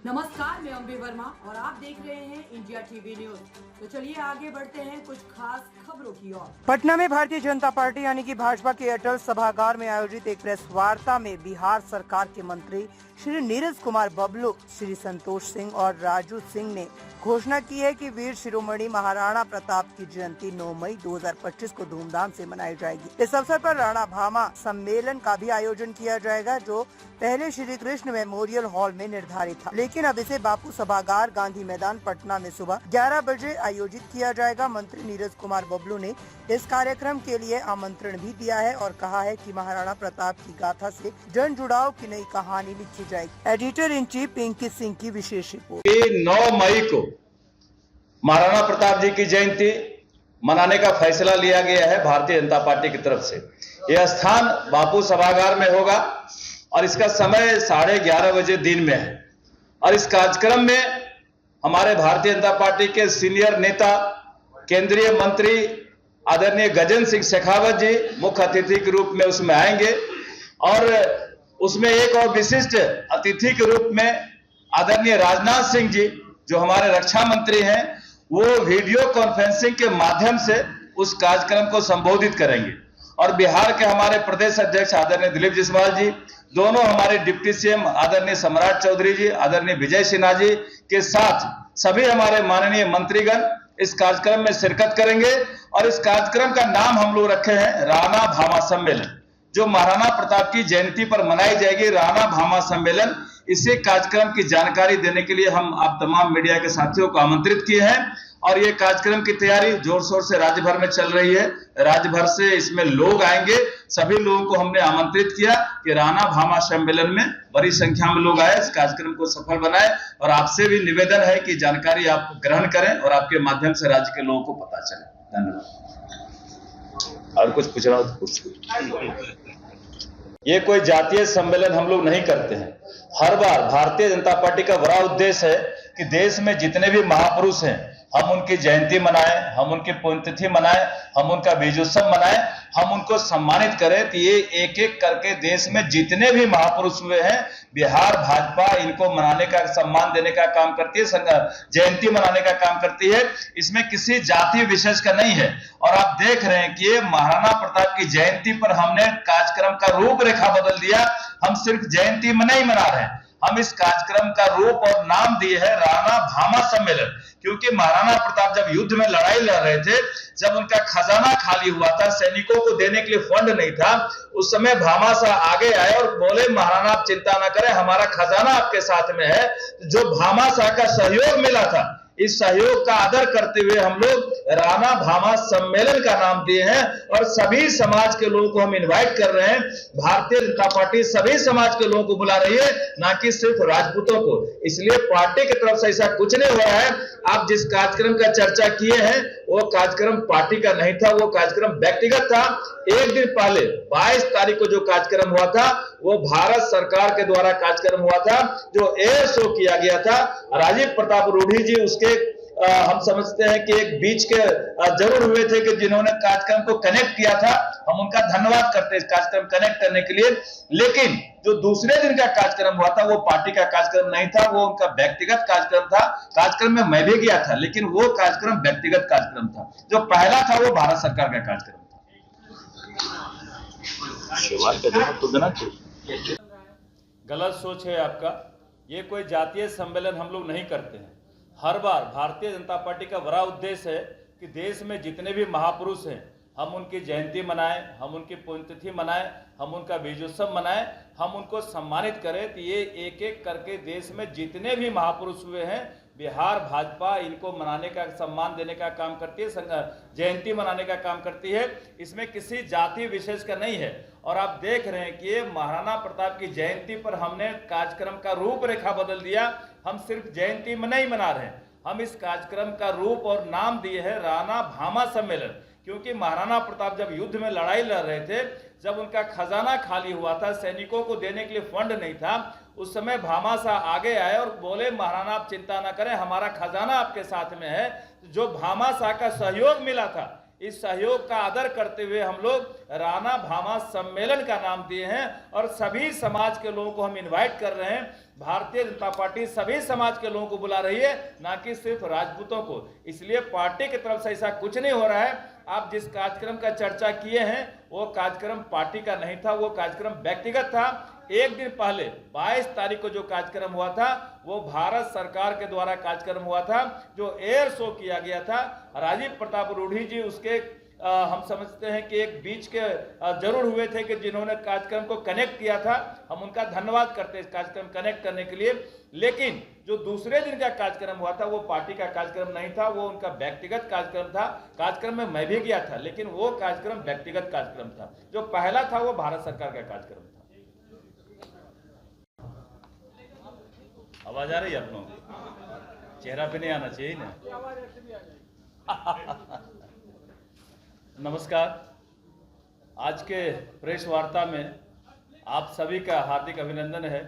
नमस्कार, मैं अम्बे वर्मा और आप देख रहे हैं इंडिया टीवी न्यूज। तो चलिए आगे बढ़ते हैं कुछ खास खबरों की ओर। पटना में भारतीय जनता पार्टी यानी कि भाजपा के अटल सभागार में आयोजित एक प्रेस वार्ता में बिहार सरकार के मंत्री श्री नीरज कुमार बबलू, श्री संतोष सिंह और राजू सिंह ने घोषणा की है कि वीर शिरोमणि महाराणा प्रताप की जयंती 9 मई 2025 को धूमधाम से मनाई जाएगी। इस अवसर पर राणा भामा सम्मेलन का भी आयोजन किया जाएगा, जो पहले श्री कृष्ण मेमोरियल हॉल में निर्धारित था, लेकिन अब इसे बापू सभागार गांधी मैदान पटना में सुबह 11 बजे आयोजित किया जाएगा। मंत्री नीरज कुमार बबलू ने इस कार्यक्रम के लिए आमंत्रण भी दिया है और कहा है कि महाराणा प्रताप की गाथा से जन जुड़ाव की नई कहानी लिखी जाएगी। Editor in chief Pinky Singh की विशेष रिपोर्ट। 9 मई को महाराणा प्रताप जी की जयंती मनाने का फैसला लिया गया है भारतीय जनता पार्टी की तरफ से। यह स्थान बापू सभागार में होगा और इसका समय 11:30 बजे दिन में है। और इस कार्यक्रम में हमारे भारतीय जनता पार्टी के सीनियर नेता केंद्रीय मंत्री आदरणीय गजेंद्र सिंह शेखावत जी मुख्य अतिथि के रूप में उसमें आएंगे और उसमें एक और विशिष्ट अतिथि के रूप में आदरणीय राजनाथ सिंह जी जो हमारे रक्षा मंत्री हैं, वो वीडियो कॉन्फ्रेंसिंग के माध्यम से उस कार्यक्रम को संबोधित करेंगे। और बिहार के हमारे प्रदेश अध्यक्ष आदरणीय दिलीप जायसवाल जी, दोनों हमारे डिप्टी सीएम आदरणीय सम्राट चौधरी जी, आदरणीय विजय सिन्हा जी के साथ सभी हमारे माननीय मंत्रीगण इस कार्यक्रम में शिरकत करेंगे। और इस कार्यक्रम का नाम हम लोग रखे हैं राणा भामा सम्मेलन, जो महाराणा प्रताप की जयंती पर मनाई जाएगी। राणा भामा सम्मेलन, इसी कार्यक्रम की जानकारी देने के लिए हम आप तमाम मीडिया के साथियों को आमंत्रित किए हैं और ये कार्यक्रम की तैयारी जोर शोर से राज्य भर में चल रही है। राज्य भर से इसमें लोग आएंगे। सभी लोगों को हमने आमंत्रित किया कि राणा भामा सम्मेलन में बड़ी संख्या में लोग आए, इस कार्यक्रम को सफल बनाए। और आपसे भी निवेदन है कि जानकारी आप ग्रहण करें और आपके माध्यम से राज्य के लोगों को पता चले। धन्यवाद। और कुछ पूछना हो तो पूछ। ये कोई जातीय सम्मेलन हम लोग नहीं करते हैं। हर बार भारतीय जनता पार्टी का बड़ा उद्देश्य है कि देश में जितने भी महापुरुष हैं, हम उनकी जयंती मनाएं, हम उनकी पुण्यतिथि मनाएं, हम उनका विजयोत्सव मनाएं, हम उनको सम्मानित करें। तो ये एक एक करके देश में जितने भी महापुरुष हुए हैं, बिहार भाजपा इनको मनाने का, सम्मान देने का काम करती है, जयंती मनाने का काम करती है। इसमें किसी जाति विशेष का नहीं है। और आप देख रहे हैं कि महाराणा प्रताप की जयंती पर हमने कार्यक्रम का रूपरेखा बदल दिया। हम सिर्फ जयंती में नहीं मना रहे हैं, हम इस कार्यक्रम का रूप और नाम दिए है राणा भामा सम्मेलन। क्योंकि महाराणा प्रताप जब युद्ध में लड़ाई लड़ रहे थे, जब उनका खजाना खाली हुआ था, सैनिकों को देने के लिए फंड नहीं था, उस समय भामाशाह आगे आए और बोले महाराणा आप चिंता ना करें, हमारा खजाना आपके साथ में है। जो भामाशाह का सहयोग मिला था, इस सहयोग का आदर करते हुए हम लोग राणा भामा सम्मेलन का नाम दिए हैं। और सभी समाज के लोगों को हम इनवाइट कर रहे हैं। भारतीय जनता पार्टी सभी समाज के लोगों को बुला रही है, ना कि सिर्फ राजपूतों को। इसलिए पार्टी की तरफ से ऐसा कुछ नहीं हो रहा है। आप जिस कार्यक्रम का चर्चा किए हैं, वो कार्यक्रम पार्टी का नहीं था, वो कार्यक्रम व्यक्तिगत था। एक दिन पहले 22 तारीख को जो कार्यक्रम हुआ था, वो भारत सरकार के द्वारा कार्यक्रम हुआ था, जो एयर शो किया गया था। राजीव प्रताप रूढ़ी जी उसके हम समझते हैं कि एक बीच के जरूर हुए थे कि जिन्होंने कार्यक्रम को कनेक्ट किया था। हम उनका धन्यवाद करते हैं इस कार्यक्रम कनेक्ट करने के लिए। लेकिन जो दूसरे दिन का कार्यक्रम हुआ था, वो पार्टी का कार्यक्रम नहीं था, वो उनका व्यक्तिगत कार्यक्रम था। कार्यक्रम में मैं भी गया था, लेकिन वो कार्यक्रम व्यक्तिगत कार्यक्रम था। जो पहला था वो भारत सरकार का कार्यक्रम था। गलत सोच है आपका। ये कोई जातीय सम्मेलन हम लोग नहीं करते हैं। हर बार भारतीय जनता पार्टी का बड़ा उद्देश्य है कि देश में जितने भी महापुरुष हैं, हम उनकी जयंती मनाएं, हम उनकी पुण्यतिथि मनाएं, हम उनका विजयोत्सव मनाएं, हम उनको सम्मानित करें। तो ये एक एक करके देश में जितने भी महापुरुष हुए हैं, बिहार भाजपा इनको मनाने का, सम्मान देने का काम करती है, जयंती मनाने का काम करती है। इसमें किसी जाति विशेष का नहीं है। और आप देख रहे हैं कि महाराणा प्रताप की जयंती पर हमने कार्यक्रम का रूपरेखा बदल दिया। हम सिर्फ जयंती में नहीं मना रहे हैं, हम इस कार्यक्रम का रूप और नाम दिए है राणा भामा सम्मेलन। क्योंकि महाराणा प्रताप जब युद्ध में लड़ाई लड़ रहे थे, जब उनका खजाना खाली हुआ था, सैनिकों को देने के लिए फंड नहीं था, उस समय भामाशाह आगे आए और बोले महाराणा आप चिंता ना करें, हमारा खजाना आपके साथ में है। जो भामाशाह का सहयोग मिला था, इस सहयोग का आदर करते हुए हम लोग राणा भामा सम्मेलन का नाम दिए हैं और सभी समाज के लोगों को हम इनवाइट कर रहे हैं। भारतीय जनता पार्टी सभी समाज के लोगों को बुला रही है, ना कि सिर्फ राजपूतों को। इसलिए पार्टी की तरफ से ऐसा कुछ नहीं हो रहा है। आप जिस कार्यक्रम का चर्चा किए हैं वो कार्यक्रम पार्टी का नहीं था, वो कार्यक्रम व्यक्तिगत था। एक दिन पहले 22 तारीख को जो कार्यक्रम हुआ था वो भारत सरकार के द्वारा कार्यक्रम हुआ था, जो एयर शो किया गया था। राजीव प्रताप रूढ़ी जी उसके हम समझते हैं कि एक बीच के जरूर हुए थे कि जिन्होंने कार्यक्रम को कनेक्ट किया था। हम उनका धन्यवाद करते हैं इस कार्यक्रम कनेक्ट करने के लिए। लेकिन जो दूसरे दिन का कार्यक्रम हुआ था वो पार्टी का कार्यक्रम नहीं था, वो उनका व्यक्तिगत कार्यक्रम था। कार्यक्रम में मैं भी गया था, लेकिन वो कार्यक्रम व्यक्तिगत कार्यक्रम था। जो पहला था वो भारत सरकार का कार्यक्रम था। आवाज आ रही है आप लोगों को? चेहरा पे नहीं आना चाहिए ना। नमस्कार। आज के प्रेस वार्ता में आप सभी का हार्दिक अभिनंदन है।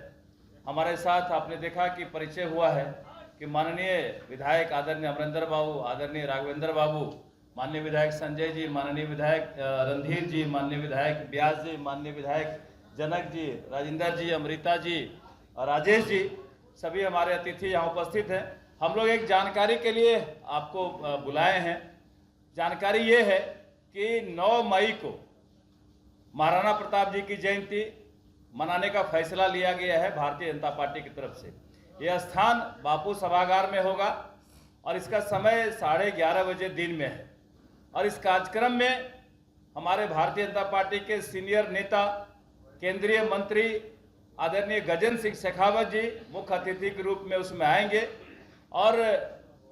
हमारे साथ आपने देखा कि परिचय हुआ है कि माननीय विधायक आदरणीय अमरेंद्र बाबू, आदरणीय राघवेंद्र बाबू, माननीय विधायक संजय जी, माननीय विधायक रणधीर जी, माननीय विधायक व्यास जी, माननीय विधायक जनक जी, राजेंद्र जी, अमृता जी और राजेश जी, सभी हमारे अतिथि यहाँ उपस्थित हैं। हम लोग एक जानकारी के लिए आपको बुलाए हैं। जानकारी ये है कि 9 मई को महाराणा प्रताप जी की जयंती मनाने का फैसला लिया गया है भारतीय जनता पार्टी की तरफ से। यह स्थान बापू सभागार में होगा और इसका समय 11:30 बजे दिन में है। और इस कार्यक्रम में हमारे भारतीय जनता पार्टी के सीनियर नेता, केंद्रीय मंत्री आदरणीय गजेंद्र सिंह शेखावत जी मुख्य अतिथि के रूप में उसमें आएंगे। और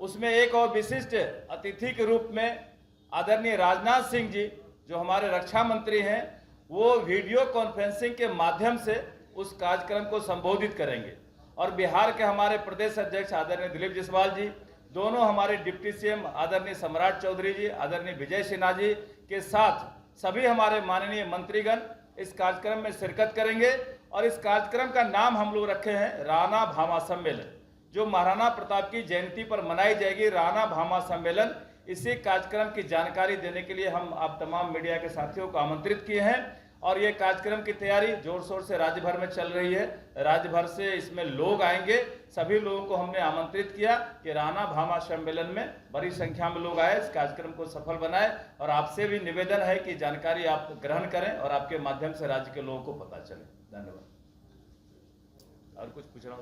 उसमें एक और विशिष्ट अतिथि के रूप में आदरणीय राजनाथ सिंह जी, जो हमारे रक्षा मंत्री हैं, वो वीडियो कॉन्फ्रेंसिंग के माध्यम से उस कार्यक्रम को संबोधित करेंगे। और बिहार के हमारे प्रदेश अध्यक्ष आदरणीय दिलीप जायसवाल जी, दोनों हमारे डिप्टी सीएम आदरणीय सम्राट चौधरी जी, आदरणीय विजय सिन्हा जी के साथ सभी हमारे माननीय मंत्रीगण इस कार्यक्रम में शिरकत करेंगे। और इस कार्यक्रम का नाम हम लोग रखे हैं राणा भामा सम्मेलन, जो महाराणा प्रताप की जयंती पर मनाई जाएगी। राणा भामा सम्मेलन, इसी कार्यक्रम की जानकारी देने के लिए हम आप तमाम मीडिया के साथियों को आमंत्रित किए हैं। और ये कार्यक्रम की तैयारी जोर शोर से राज्य भर में चल रही है। राज्य भर से इसमें लोग आएंगे। सभी लोगों को हमने आमंत्रित किया कि राणा भामा सम्मेलन में बड़ी संख्या में लोग आए, इस कार्यक्रम को सफल बनाए। और आपसे भी निवेदन है कि जानकारी आप ग्रहण करें और आपके माध्यम से राज्य के लोगों को पता चले। धन्यवाद। और कुछ पूछना?